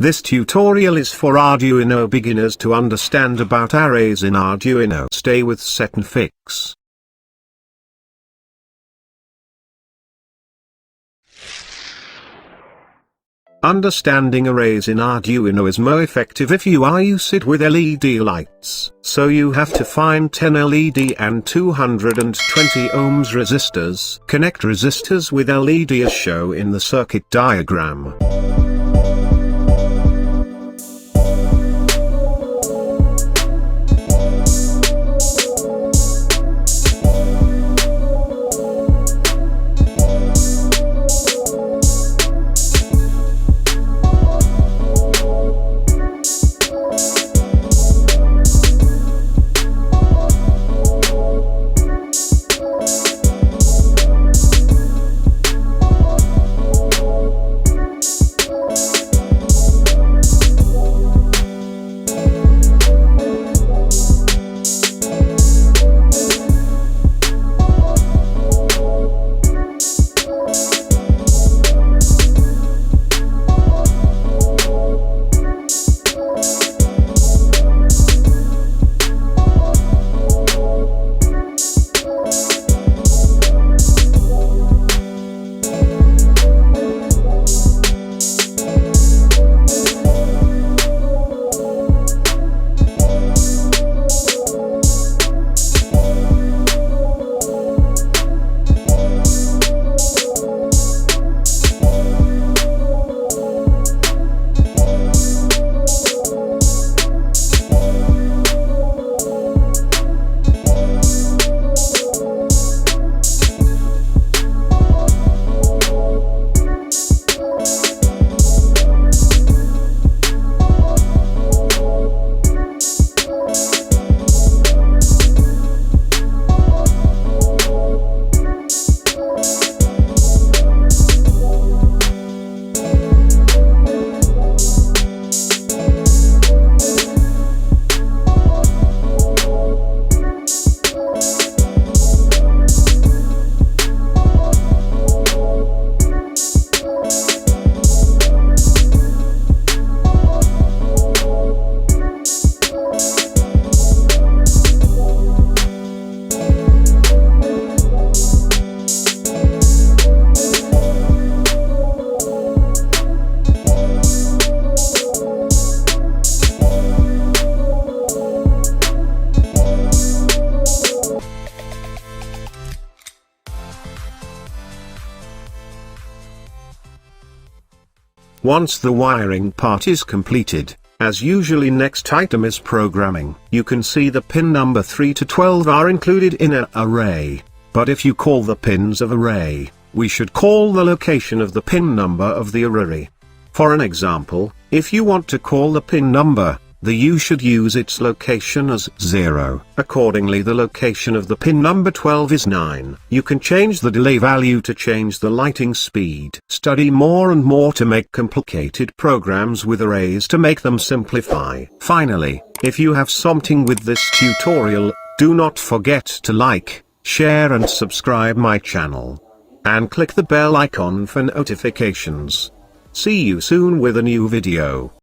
This tutorial is for Arduino beginners to understand about arrays in Arduino. Stay with SetNFix. Understanding arrays in Arduino is more effective if you use it with LED lights. So you have to find 10 LED and 220 ohms resistors. Connect resistors with LED as shown in the circuit diagram. Once the wiring part is completed, as usually next item is programming. You can see the pin number 3 to 12 are included in an array, but if you call the pins of array, we should call the location of the pin number of the array. For an example, if you want to call the pin number, you should use its location as 0. Accordingly, the location of the pin number 12 is 9. You can change the delay value to change the lighting speed. Study more and more to make complicated programs with arrays to make them simplify. Finally, if you have something with this tutorial, do not forget to like, share and subscribe my channel. And click the bell icon for notifications. See you soon with a new video.